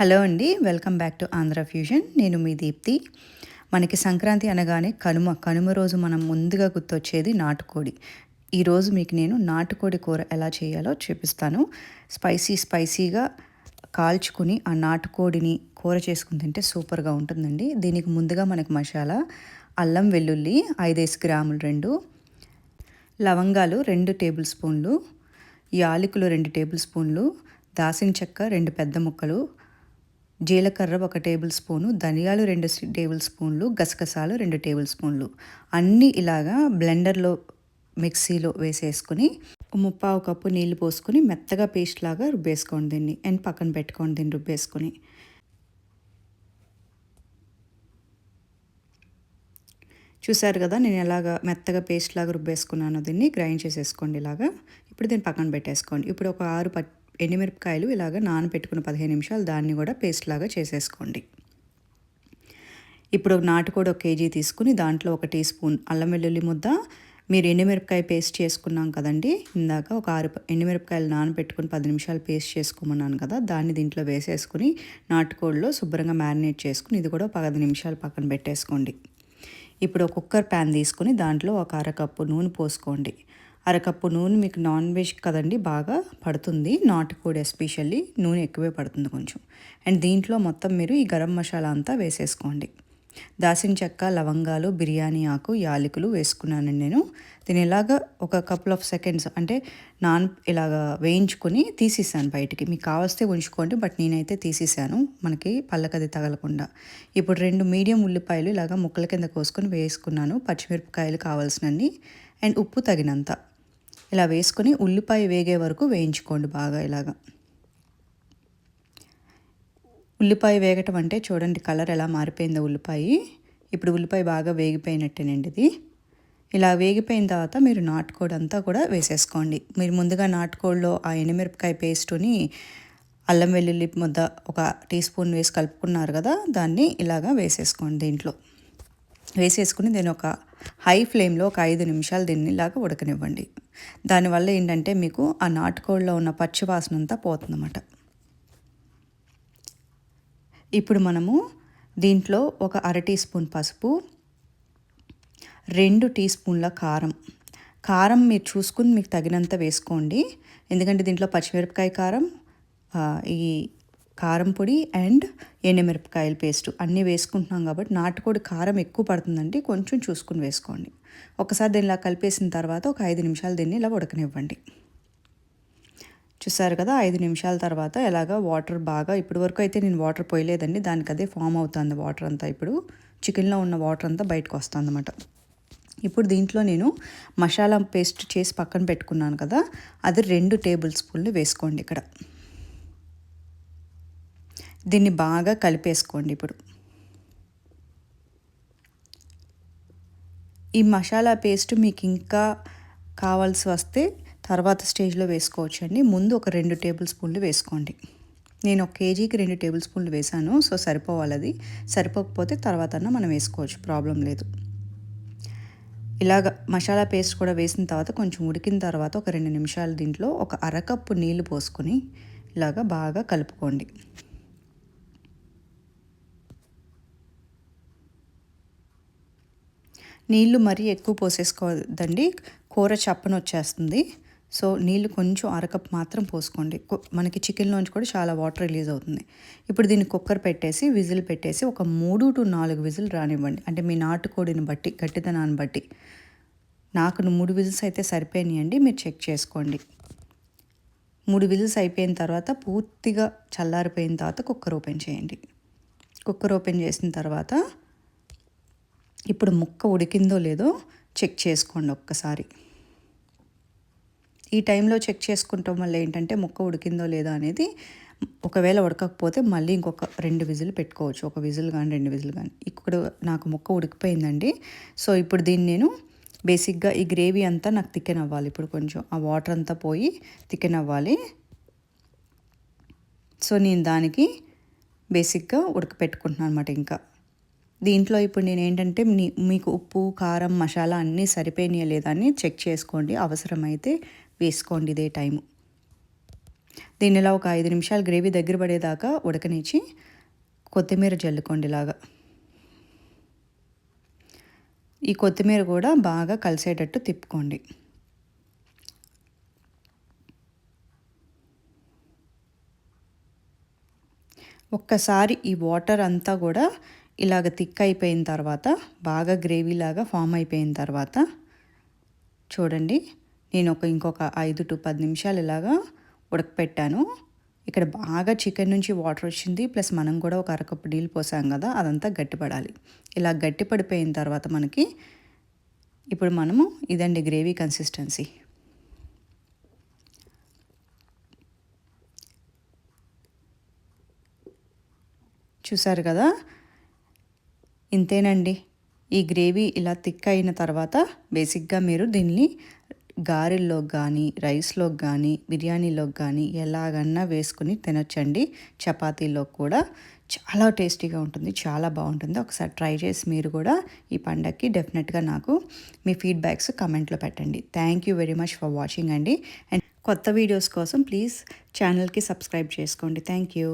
Hello అండి, welcome back to Andhra fusion. నేను మీ దీప్తి. మనకి సంక్రాంతి అనగానే కనుమ రోజు మనం ముందుగా గుర్తొచ్చేది నాటుకోడి. ఈరోజు మీకు నేను నాటుకోడి కూర ఎలా చేయాలో చూపిస్తాను. స్పైసీగా కాల్చుకుని ఆ నాటుకోడిని కూర చేసుకుని తింటే సూపర్గా ఉంటుందండి. దీనికి ముందుగా మనకు మసాలా అల్లం వెల్లుల్లి 5 గ్రాములు, 2 లవంగాలు 2 టేబుల్ స్పూన్లు, యాలకులు 2 టేబుల్ స్పూన్లు, దాల్చిన చెక్క 2 పెద్ద ముక్కలు, జీలకర్ర 1 టేబుల్ స్పూను, ధనియాలు 2 టేబుల్ స్పూన్లు, గసగసాలు 2 టేబుల్ స్పూన్లు అన్నీ ఇలాగా బ్లెండర్లో మిక్సీలో వేసేసుకుని 3/4 కప్పు నీళ్లు పోసుకొని మెత్తగా పేస్ట్ లాగా రుబ్బేసుకోండి దీన్ని. అండ్ పక్కన పెట్టుకోండి దీన్ని రుబ్బేసుకొని. చూసారు కదా నేను ఎలాగా మెత్తగా పేస్ట్ లాగా రుబ్బేసుకున్నాను. దీన్ని గ్రైండ్ చేసేసుకోండి ఇలాగా. ఇప్పుడు దీన్ని పక్కన పెట్టేసుకోండి. ఇప్పుడు ఒక 6 ఎండుమిరపకాయలు ఇలాగ నానబెట్టుకున్న 15 నిమిషాలు దాన్ని కూడా పేస్ట్ లాగా చేసేసుకోండి. ఇప్పుడు నాటుకోడి 1 కేజీ తీసుకుని దాంట్లో 1 టీ స్పూన్ అల్లం వెల్లుల్లి ముద్ద, మీరు ఎండుమిరపకాయ పేస్ట్ చేసుకున్నాం కదండి ఇందాక, ఒక 6 ఎండుమిరపకాయలు నానబెట్టుకుని 10 నిమిషాలు పేస్ట్ చేసుకోమన్నాను కదా, దాన్ని దీంట్లో వేసేసుకుని నాటుకోడిలో శుభ్రంగా మ్యారినేట్ చేసుకుని ఇది కూడా 10 నిమిషాలు పక్కన పెట్టేసుకోండి. ఇప్పుడు ఒక కుక్కర్ ప్యాన్ తీసుకుని దాంట్లో ఒక అరకప్పు నూనె పోసుకోండి. అరకప్పు నూనె మీకు నాన్ వెజ్ కదండి బాగా పడుతుంది, నాటుకోడి ఎస్పెషల్లీ నూనె ఎక్కువే పడుతుంది కొంచెం. అండ్ దీంట్లో మొత్తం మీరు ఈ గరం మసాలా అంతా వేసేసుకోండి. దాల్చిన చెక్క, లవంగాలు, బిర్యానీ ఆకు, యాలకులు వేసుకున్నానండి నేను. దీని ఇలాగా ఒక కపుల్ ఆఫ్ సెకండ్స్ అంటే ఇలాగా వేయించుకొని తీసేసాను బయటికి. మీకు కావస్తే ఉంచుకోండి, బట్ నేనైతే తీసేసాను మనకి పళ్ళకది తగలకుండా. ఇప్పుడు 2 మీడియం ఉల్లిపాయలు ఇలాగా ముక్కల కింద కోసుకొని వేసుకున్నాను. పచ్చిమిరపకాయలు కావాల్సినన్ని అండ్ ఉప్పు తగినంత ఇలా వేసుకొని ఉల్లిపాయ వేగే వరకు వేయించుకోండి బాగా ఇలాగా. ఉల్లిపాయ వేగటం అంటే చూడండి కలర్ ఎలా మారిపోయిందో ఉల్లిపాయ. ఇప్పుడు ఉల్లిపాయ బాగా వేగిపోయినట్టేనండి ఇది. ఇలా వేగిపోయిన తర్వాత మీరు నాటుకోడి అంతా కూడా వేసేసుకోండి. మీరు ముందుగా నాటుకోడిలో ఆ ఎండుమిరపకాయ పేస్టుని అల్లం వెల్లుల్లి ముద్ద 1 టీ స్పూన్ వేసి కలుపుకున్నారు కదా, దాన్ని ఇలాగా వేసేసుకోండి దీంట్లో. వేసేసుకుని దీన్ని ఒక హై ఫ్లేమ్లో ఒక 5 నిమిషాలు దీన్ని ఇలాగా ఉడకనివ్వండి. దానివల్ల ఏంటంటే మీకు ఆ నాటుకోడిలో ఉన్న పచ్చి వాసన అంతా పోతుందన్నమాట. ఇప్పుడు మనము దీంట్లో ఒక 1/2 టీ స్పూన్ పసుపు, 2 టీ స్పూన్ల కారం మీరు చూసుకుని మీకు తగినంత వేసుకోండి. ఎందుకంటే దీంట్లో పచ్చిమిరపకాయ కారం, ఈ కారం పొడి అండ్ ఎండుమిరపకాయల పేస్ట్ అన్నీ వేసుకుంటున్నాం కాబట్టి నాటుకోడి కారం ఎక్కువ పడుతుందండి, కొంచెం చూసుకుని వేసుకోండి. ఒకసారి దీన్ని ఇలా కలిపేసిన తర్వాత ఒక 5 నిమిషాలు దీన్ని ఇలా ఉడకనివ్వండి. చూసారు కదా 5 నిమిషాల తర్వాత ఎలాగా వాటర్ బాగా, ఇప్పటి వరకు అయితే నేను వాటర్ పోయలేదండి, దానికి అదే ఫామ్ అవుతుంది వాటర్ అంతా. ఇప్పుడు చికెన్లో ఉన్న వాటర్ అంతా బయటకు వస్తుంది అన్నమాట. ఇప్పుడు దీంట్లో నేను మసాలా పేస్ట్ చేసి పక్కన పెట్టుకున్నాను కదా, అది 2 టేబుల్ స్పూన్లు వేసుకోండి ఇక్కడ. దీన్ని బాగా కలిపేసుకోండి. ఇప్పుడు ఈ మసాలా పేస్ట్ మీకు ఇంకా కావాల్సి వస్తే తర్వాత స్టేజ్లో వేసుకోవచ్చండి. ముందు ఒక 2 టేబుల్ స్పూన్లు వేసుకోండి. నేను 1 కేజీకి 2 టేబుల్ స్పూన్లు వేసాను, సో సరిపోవాలి. అది సరిపోకపోతే తర్వాత మనం వేసుకోవచ్చు, ప్రాబ్లం లేదు. ఇలాగ మసాలా పేస్ట్ కూడా వేసిన తర్వాత కొంచెం ఉడికిన తర్వాత ఒక 2 నిమిషాలు దీంట్లో ఒక అరకప్పు నీళ్లు పోసుకొని ఇలాగ బాగా కలుపుకోండి. నీళ్లు మరీ ఎక్కువ పోసేసుకోవద్దండి, కూర చప్పన వచ్చేస్తుంది. సో నీళ్ళు కొంచెం అరకప్ మాత్రం పోసుకోండి. మనకి చికెన్లోంచి కూడా చాలా వాటర్ రిలీజ్ అవుతుంది. ఇప్పుడు దీన్ని కుక్కర్ పెట్టేసి విజిల్ పెట్టేసి ఒక 3 to 4 విజిల్ రానివ్వండి. అంటే మీ నాటుకోడిని బట్టి, గట్టిదనాన్ని బట్టి. నాకు 3 విజిల్స్ అయితే సరిపోయినాయండి, మీరు చెక్ చేసుకోండి. 3 విజిల్స్ అయిపోయిన తర్వాత పూర్తిగా చల్లారిపోయిన తర్వాత కుక్కర్ ఓపెన్ చేయండి. కుక్కర్ ఓపెన్ చేసిన తర్వాత ఇప్పుడు ముక్క ఉడికిందో లేదో చెక్ చేసుకోండి ఒక్కసారి. ఈ టైంలో చెక్ చేసుకుంటాం వల్ల ఏంటంటే ముక్క ఉడికిందో లేదో అనేది, ఒకవేళ ఉడకకపోతే మళ్ళీ ఇంకొక 2 విజిల్ పెట్టుకోవచ్చు, 1 విజిల్ కానీ 2 విజిల్ కానీ. ఇక్కడ నాకు ముక్క ఉడికిపోయిందండి. సో ఇప్పుడు దీన్ని నేను బేసిక్గా ఈ గ్రేవీ అంతా నాకు థికెన్ అవ్వాలి. ఇప్పుడు కొంచెం ఆ వాటర్ అంతా పోయి థికెన్ అవ్వాలి. సో నేను దానికి బేసిక్గా ఉడకపెట్టుకుంటున్నాను అనమాట. ఇంకా దీంట్లో ఇప్పుడు నేను ఏంటంటే మీకు ఉప్పు, కారం, మసాలా అన్నీ సరిపోయినాయా లేదా అని చెక్ చేసుకోండి. అవసరమైతే వేసుకోండి ఇదే టైము. దీన్ని ఇలా ఒక 5 నిమిషాలు గ్రేవీ దగ్గర పడేదాకా ఉడకనిచ్చి కొత్తిమీర జల్లుకోండి ఇలాగా. ఈ కొత్తిమీర కూడా బాగా కలిసేటట్టు తిప్పుకోండి. ఒక్కసారి ఈ వాటర్ అంతా కూడా ఇలాగ థిక్ అయిపోయిన తర్వాత, బాగా గ్రేవీలాగా ఫామ్ అయిపోయిన తర్వాత చూడండి, నేను ఇంకొక 5 to 10 నిమిషాలు ఇలాగా ఉడకపెట్టాను. ఇక్కడ బాగా చికెన్ నుంచి వాటర్ వచ్చింది, ప్లస్ మనం కూడా ఒక అరకప్పు నీళ్ళు పోసాం కదా, అదంతా గట్టిపడాలి. ఇలా గట్టిపడిపోయిన తర్వాత మనకి ఇప్పుడు మనము ఇదండి గ్రేవీ కన్సిస్టెన్సీ. చూసారు కదా, ఇంతేనండి. ఈ గ్రేవీ ఇలా థిక్ అయిన తర్వాత బేసిక్గా మీరు దీన్ని గారెల్లోకి కానీ, రైస్లోకి కానీ, బిర్యానీలోకి కానీ ఎలాగన్నా వేసుకుని తినొచ్చండి. చపాతీలోకి కూడా చాలా టేస్టీగా ఉంటుంది, చాలా బాగుంటుంది. ఒకసారి ట్రై చేసి మీరు కూడా ఈ పండగకి డెఫినెట్గా నాకు మీ ఫీడ్బ్యాక్స్ కమెంట్లో పెట్టండి. Thank you very much for watching అండి. అండ్ కొత్త వీడియోస్ కోసం ప్లీజ్ ఛానల్కి సబ్స్క్రైబ్ చేసుకోండి. Thank you.